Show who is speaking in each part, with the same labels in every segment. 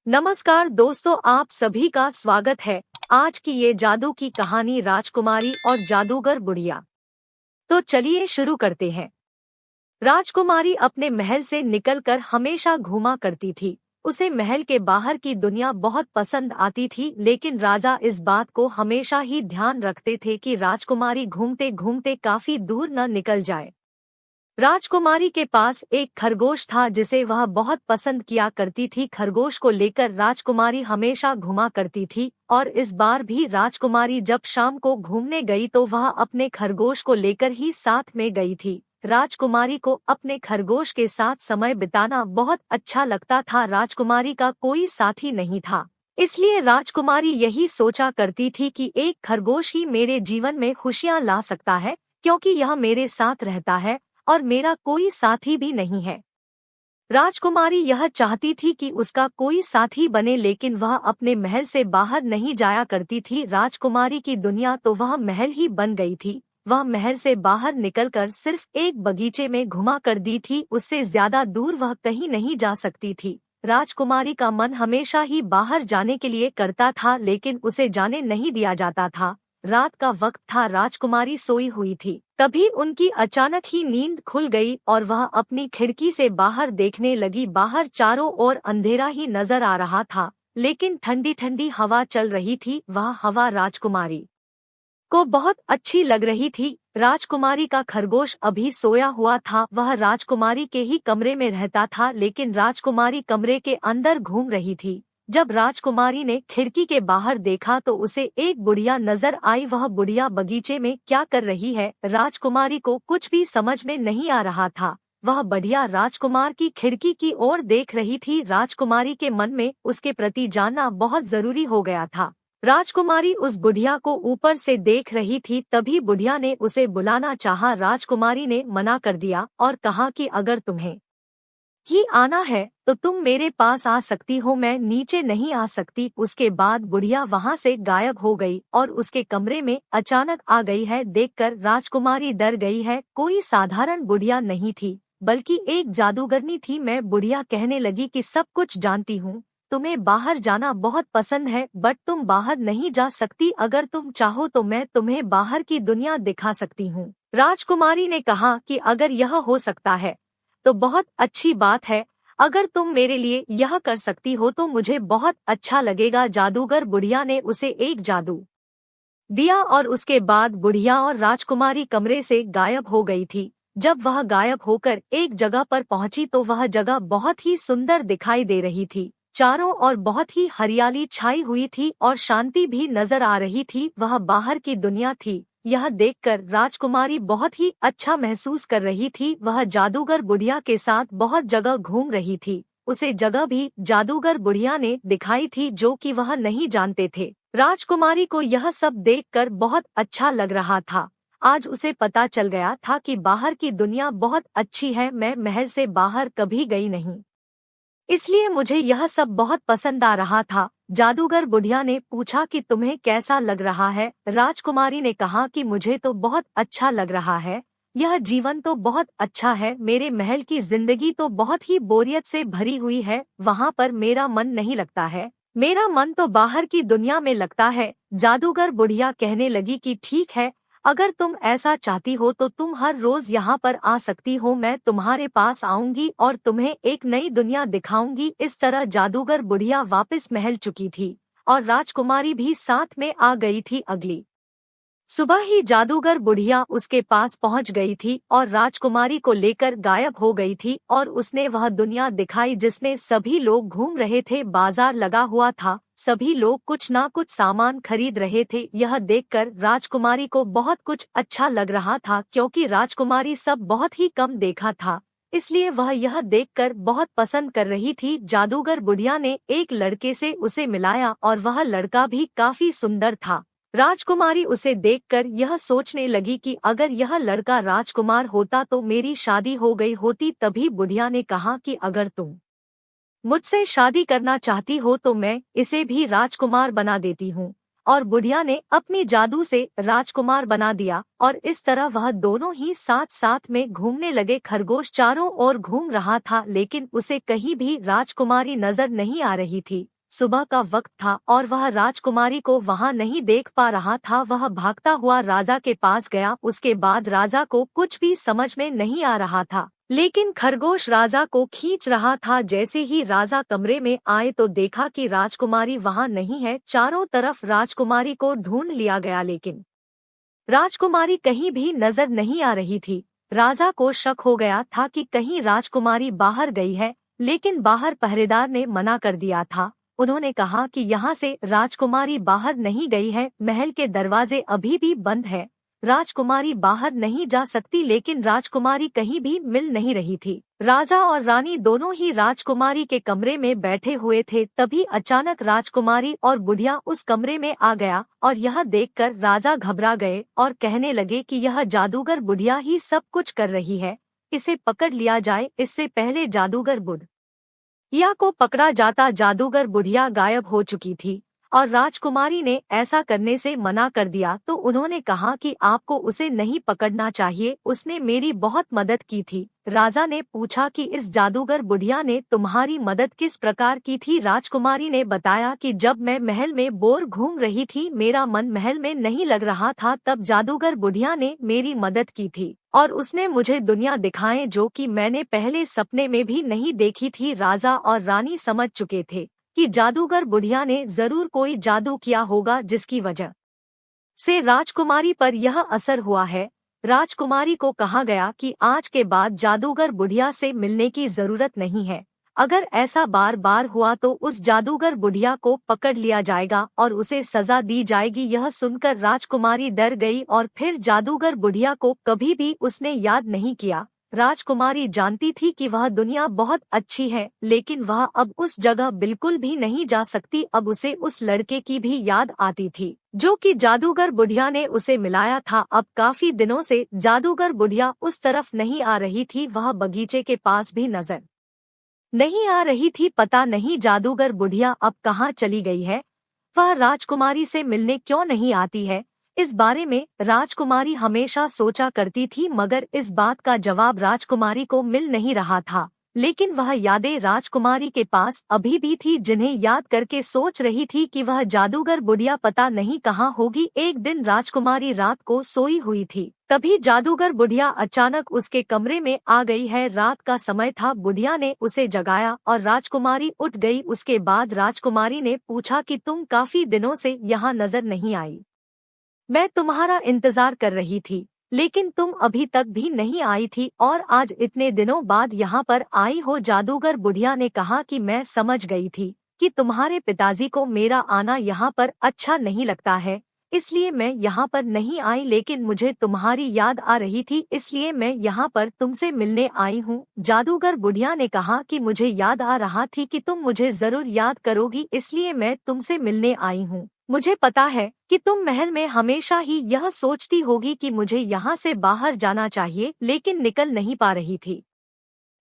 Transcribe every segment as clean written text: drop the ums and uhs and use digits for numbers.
Speaker 1: नमस्कार दोस्तों, आप सभी का स्वागत है। आज की ये जादू की कहानी राजकुमारी और जादूगर बुढ़िया। तो चलिए शुरू करते हैं। राजकुमारी अपने महल से निकलकर हमेशा घूमा करती थी। उसे महल के बाहर की दुनिया बहुत पसंद आती थी, लेकिन राजा इस बात को हमेशा ही ध्यान रखते थे कि राजकुमारी घूमते घूमते काफी दूर न निकल जाए। राजकुमारी के पास एक खरगोश था जिसे वह बहुत पसंद किया करती थी। खरगोश को लेकर राजकुमारी हमेशा घुमा करती थी और इस बार भी राजकुमारी जब शाम को घूमने गई तो वह अपने खरगोश को लेकर ही साथ में गई थी। राजकुमारी को अपने खरगोश के साथ समय बिताना बहुत अच्छा लगता था। राजकुमारी का कोई साथी नहीं था, इसलिए राजकुमारी यही सोचा करती थी कि एक खरगोश ही मेरे जीवन में खुशियाँ ला सकता है, क्योंकि यह मेरे साथ रहता है और मेरा कोई साथी भी नहीं है। राजकुमारी यह चाहती थी कि उसका कोई साथी बने, लेकिन वह अपने महल से बाहर नहीं जाया करती थी। राजकुमारी की दुनिया तो वह महल ही बन गई थी। वह महल से बाहर निकलकर सिर्फ एक बगीचे में घुमा कर दी थी, उससे ज्यादा दूर वह कहीं नहीं जा सकती थी। राजकुमारी का मन हमेशा ही बाहर जाने के लिए करता था, लेकिन उसे जाने नहीं दिया जाता था। रात का वक्त था, राजकुमारी सोई हुई थी। तभी उनकी अचानक ही नींद खुल गई और वह अपनी खिड़की से बाहर देखने लगी। बाहर चारों ओर अंधेरा ही नजर आ रहा था, लेकिन ठंडी ठंडी हवा चल रही थी। वह हवा राजकुमारी को बहुत अच्छी लग रही थी। राजकुमारी का खरगोश अभी सोया हुआ था। वह राजकुमारी के ही कमरे में रहता था, लेकिन राजकुमारी कमरे के अंदर घूम रही थी। जब राजकुमारी ने खिड़की के बाहर देखा तो उसे एक बुढ़िया नजर आई। वह बुढ़िया बगीचे में क्या कर रही है, राजकुमारी को कुछ भी समझ में नहीं आ रहा था। वह बढ़िया राजकुमार की खिड़की की ओर देख रही थी। राजकुमारी के मन में उसके प्रति जानना बहुत जरूरी हो गया था। राजकुमारी उस बुढ़िया को ऊपर से देख रही थी। तभी बुढ़िया ने उसे बुलाना चाहा। राजकुमारी ने मना कर दिया और कहा कि अगर तुम्हें ही आना है तो तुम मेरे पास आ सकती हो, मैं नीचे नहीं आ सकती। उसके बाद बुढ़िया वहां से गायब हो गई और उसके कमरे में अचानक आ गई है। देखकर राजकुमारी डर गई है। कोई साधारण बुढ़िया नहीं थी, बल्कि एक जादूगरनी थी। मैं बुढ़िया कहने लगी कि सब कुछ जानती हूँ, तुम्हें बाहर जाना बहुत पसंद है, बट तुम बाहर नहीं जा सकती। अगर तुम चाहो तो मैं तुम्हें बाहर की दुनिया दिखा सकती हूँ। राजकुमारी ने कहा कि अगर यह हो सकता है तो बहुत अच्छी बात है। अगर तुम मेरे लिए यह कर सकती हो तो मुझे बहुत अच्छा लगेगा। जादूगर बुढ़िया ने उसे एक जादू दिया और उसके बाद बुढ़िया और राजकुमारी कमरे से गायब हो गई थी। जब वह गायब होकर एक जगह पर पहुंची तो वह जगह बहुत ही सुंदर दिखाई दे रही थी। चारों ओर बहुत ही हरियाली छाई हुई थी और शांति भी नजर आ रही थी। वह बाहर की दुनिया थी। यह देखकर राजकुमारी बहुत ही अच्छा महसूस कर रही थी। वह जादूगर बुढ़िया के साथ बहुत जगह घूम रही थी। उसे जगह भी जादूगर बुढ़िया ने दिखाई थी जो कि वह नहीं जानते थे। राजकुमारी को यह सब देखकर बहुत अच्छा लग रहा था। आज उसे पता चल गया था कि बाहर की दुनिया बहुत अच्छी है। मैं महल से बाहर कभी गई नहीं, इसलिए मुझे यह सब बहुत पसंद आ रहा था। जादूगर बुढ़िया ने पूछा कि तुम्हें कैसा लग रहा है। राजकुमारी ने कहा कि मुझे तो बहुत अच्छा लग रहा है। यह जीवन तो बहुत अच्छा है। मेरे महल की जिंदगी तो बहुत ही बोरियत से भरी हुई है, वहाँ पर मेरा मन नहीं लगता है। मेरा मन तो बाहर की दुनिया में लगता है। जादूगर बुढ़िया कहने लगी कि ठीक है, अगर तुम ऐसा चाहती हो तो तुम हर रोज यहाँ पर आ सकती हो। मैं तुम्हारे पास आऊंगी और तुम्हें एक नई दुनिया दिखाऊंगी। इस तरह जादूगर बुढ़िया वापस महल चुकी थी और राजकुमारी भी साथ में आ गई थी। अगली सुबह ही जादूगर बुढ़िया उसके पास पहुंच गई थी और राजकुमारी को लेकर गायब हो गई थी और उसने वह दुनिया दिखाई जिसमें सभी लोग घूम रहे थे। बाजार लगा हुआ था, सभी लोग कुछ ना कुछ सामान खरीद रहे थे। यह देखकर राजकुमारी को बहुत कुछ अच्छा लग रहा था, क्योंकि राजकुमारी सब बहुत ही कम देखा था, इसलिए वह यह देखकर बहुत पसंद कर रही थी। जादूगर बुढ़िया ने एक लड़के से उसे मिलाया और वह लड़का भी काफी सुंदर था। राजकुमारी उसे देखकर यह सोचने लगी कि अगर यह लड़का राजकुमार होता तो मेरी शादी हो गई होती। तभी बुढ़िया ने कहा कि अगर तुम मुझसे शादी करना चाहती हो तो मैं इसे भी राजकुमार बना देती हूँ। और बुढ़िया ने अपनी जादू से राजकुमार बना दिया और इस तरह वह दोनों ही साथ साथ में घूमने लगे। खरगोश चारों ओर घूम रहा था, लेकिन उसे कहीं भी राजकुमारी नजर नहीं आ रही थी। सुबह का वक्त था और वह राजकुमारी को वहां नहीं देख पा रहा था। वह भागता हुआ राजा के पास गया। उसके बाद राजा को कुछ भी समझ में नहीं आ रहा था, लेकिन खरगोश राजा को खींच रहा था। जैसे ही राजा कमरे में आए तो देखा कि राजकुमारी वहां नहीं है। चारों तरफ राजकुमारी को ढूंढ लिया गया, लेकिन राजकुमारी कहीं भी नजर नहीं आ रही थी। राजा को शक हो गया था कि कहीं राजकुमारी बाहर गई है, लेकिन बाहर पहरेदार ने मना कर दिया था। उन्होंने कहा कि यहाँ से राजकुमारी बाहर नहीं गई है, महल के दरवाजे अभी भी बंद है, राजकुमारी बाहर नहीं जा सकती। लेकिन राजकुमारी कहीं भी मिल नहीं रही थी। राजा और रानी दोनों ही राजकुमारी के कमरे में बैठे हुए थे। तभी अचानक राजकुमारी और बुढ़िया उस कमरे में आ गया और यह देखकर राजा घबरा गए और कहने लगे कि यह जादूगर बुढ़िया ही सब कुछ कर रही है, इसे पकड़ लिया जाए। इससे पहले जादूगर बुढ़िया को पकड़ा जाता, जादूगर बुढ़िया गायब हो चुकी थी और राजकुमारी ने ऐसा करने से मना कर दिया। तो उन्होंने कहा कि आपको उसे नहीं पकड़ना चाहिए, उसने मेरी बहुत मदद की थी। राजा ने पूछा कि इस जादूगर बुढ़िया ने तुम्हारी मदद किस प्रकार की थी। राजकुमारी ने बताया कि जब मैं महल में बोर घूम रही थी, मेरा मन महल में नहीं लग रहा था, तब जादूगर बुढ़िया ने मेरी मदद की थी और उसने मुझे दुनिया दिखाए जो कि मैंने पहले सपने में भी नहीं देखी थी। राजा और रानी समझ चुके थे कि जादूगर बुढ़िया ने जरूर कोई जादू किया होगा, जिसकी वजह से राजकुमारी पर यह असर हुआ है। राजकुमारी को कहा गया कि आज के बाद जादूगर बुढ़िया से मिलने की जरूरत नहीं है। अगर ऐसा बार बार हुआ तो उस जादूगर बुढ़िया को पकड़ लिया जाएगा और उसे सजा दी जाएगी। यह सुनकर राजकुमारी डर गई और फिर जादूगर बुढ़िया को कभी भी उसने याद नहीं किया। राजकुमारी जानती थी कि वह दुनिया बहुत अच्छी है, लेकिन वह अब उस जगह बिल्कुल भी नहीं जा सकती। अब उसे उस लड़के की भी याद आती थी जो कि जादूगर बुढ़िया ने उसे मिलाया था। अब काफी दिनों से जादूगर बुढ़िया उस तरफ नहीं आ रही थी, वह बगीचे के पास भी नजर नहीं आ रही थी। पता नहीं जादूगर बुढ़िया अब कहाँ चली गई है, वह राजकुमारी से मिलने क्यों नहीं आती है। इस बारे में राजकुमारी हमेशा सोचा करती थी, मगर इस बात का जवाब राजकुमारी को मिल नहीं रहा था। लेकिन वह यादें राजकुमारी के पास अभी भी थी, जिन्हें याद करके सोच रही थी कि वह जादूगर बुढ़िया पता नहीं कहाँ होगी। एक दिन राजकुमारी रात को सोई हुई थी, तभी जादूगर बुढ़िया अचानक उसके कमरे में आ गई है। रात का समय था, बुढ़िया ने उसे जगाया और राजकुमारी उठ गई। उसके बाद राजकुमारी ने पूछा कि तुम काफी दिनों से यहाँ नजर नहीं आई, मैं तुम्हारा इंतजार कर रही थी, लेकिन तुम अभी तक भी नहीं आई थी और आज इतने दिनों बाद यहाँ पर आई हो। जादूगर बुढ़िया ने कहा कि मैं समझ गई थी कि तुम्हारे पिताजी को मेरा आना यहाँ पर अच्छा नहीं लगता है, इसलिए मैं यहाँ पर नहीं आई, लेकिन मुझे तुम्हारी याद आ रही थी, इसलिए मैं यहाँ पर तुमसे मिलने आई हूँ। जादूगर बुढ़िया ने कहा कि मुझे याद आ रहा थी कि तुम मुझे जरूर याद करोगी, इसलिए मैं तुमसे मिलने आई हूँ। मुझे पता है कि तुम महल में हमेशा ही यह सोचती होगी कि मुझे यहाँ से बाहर जाना चाहिए, लेकिन निकल नहीं पा रही थी,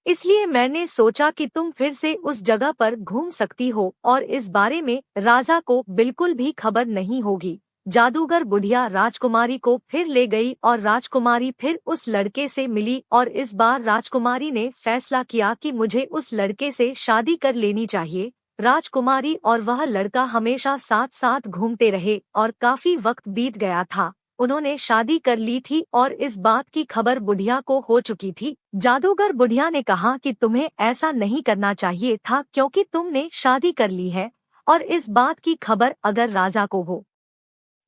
Speaker 1: इसलिए मैंने सोचा कि तुम फिर से उस जगह पर घूम सकती हो और इस बारे में राजा को बिल्कुल भी खबर नहीं होगी। जादूगर बुढ़िया राजकुमारी को फिर ले गई और राजकुमारी फिर उस लड़के से मिली और इस बार राजकुमारी ने फैसला किया कि मुझे उस लड़के से शादी कर लेनी चाहिए। राजकुमारी और वह लड़का हमेशा साथ साथ घूमते रहे और काफी वक्त बीत गया था। उन्होंने शादी कर ली थी और इस बात की खबर बुढ़िया को हो चुकी थी। जादूगर बुढ़िया ने कहा कि तुम्हें ऐसा नहीं करना चाहिए था, क्योंकि तुमने शादी कर ली है और इस बात की खबर अगर राजा को हो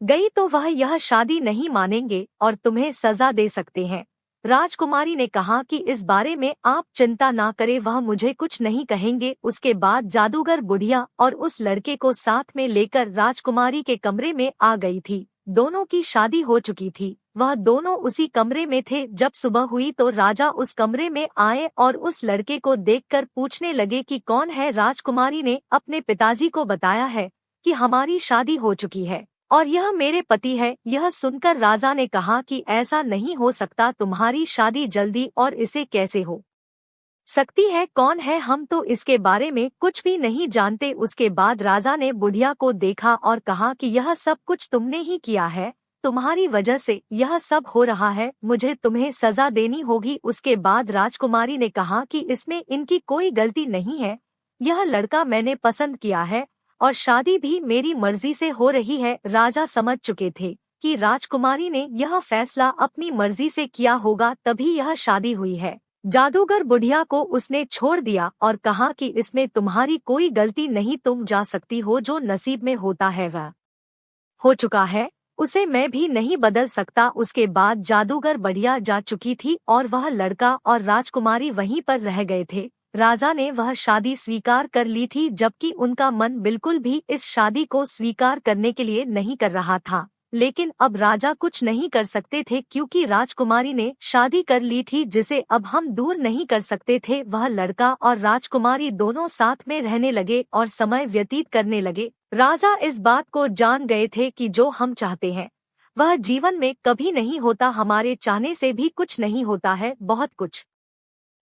Speaker 1: गई तो वह यह शादी नहीं मानेंगे और तुम्हें सजा दे सकते हैं। राजकुमारी ने कहा कि इस बारे में आप चिंता ना करें, वह मुझे कुछ नहीं कहेंगे। उसके बाद जादूगर बुढ़िया और उस लड़के को साथ में लेकर राजकुमारी के कमरे में आ गई थी। दोनों की शादी हो चुकी थी, वह दोनों उसी कमरे में थे। जब सुबह हुई तो राजा उस कमरे में आए और उस लड़के को देखकर पूछने लगे कि कौन है। राजकुमारी ने अपने पिताजी को बताया है कि हमारी शादी हो चुकी है और यह मेरे पति है। यह सुनकर राजा ने कहा कि ऐसा नहीं हो सकता, तुम्हारी शादी जल्दी और इसे कैसे हो सकती है, कौन है, हम तो इसके बारे में कुछ भी नहीं जानते। उसके बाद राजा ने बुढ़िया को देखा और कहा कि यह सब कुछ तुमने ही किया है, तुम्हारी वजह से यह सब हो रहा है, मुझे तुम्हें सजा देनी होगी। उसके बाद राजकुमारी ने कहा कि इसमें इनकी कोई गलती नहीं है, यह लड़का मैंने पसंद किया है और शादी भी मेरी मर्जी से हो रही है। राजा समझ चुके थे कि राजकुमारी ने यह फैसला अपनी मर्जी से किया होगा, तभी यह शादी हुई है। जादूगर बुढ़िया को उसने छोड़ दिया और कहा कि इसमें तुम्हारी कोई गलती नहीं, तुम जा सकती हो, जो नसीब में होता है वह हो चुका है, उसे मैं भी नहीं बदल सकता। उसके बाद जादूगर बढ़िया जा चुकी थी और वह लड़का और राजकुमारी वहीं पर रह गए थे। राजा ने वह शादी स्वीकार कर ली थी, जबकि उनका मन बिल्कुल भी इस शादी को स्वीकार करने के लिए नहीं कर रहा था। लेकिन अब राजा कुछ नहीं कर सकते थे, क्योंकि राजकुमारी ने शादी कर ली थी, जिसे अब हम दूर नहीं कर सकते थे। वह लड़का और राजकुमारी दोनों साथ में रहने लगे और समय व्यतीत करने लगे। राजा इस बात को जान गए थे कि जो हम चाहते हैं वह जीवन में कभी नहीं होता, हमारे चाहने से भी कुछ नहीं होता है, बहुत कुछ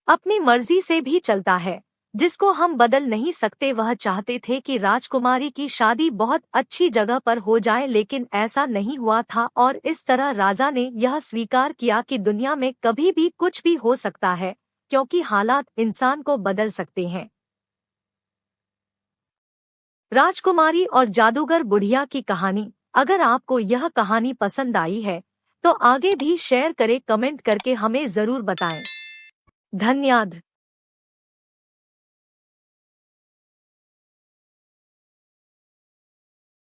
Speaker 1: अपनी मर्जी से भी चलता है जिसको हम बदल नहीं सकते। वह चाहते थे कि राजकुमारी की शादी बहुत अच्छी जगह पर हो जाए, लेकिन ऐसा नहीं हुआ था और इस तरह राजा ने यह स्वीकार किया कि दुनिया में कभी भी कुछ भी हो सकता है, क्योंकि हालात इंसान को बदल सकते हैं। राजकुमारी और जादूगर बुढ़िया की कहानी। अगर आपको यह कहानी पसंद आई है तो आगे भी शेयर करें, कमेंट करके हमें जरूर बताएं। धन्यवाद।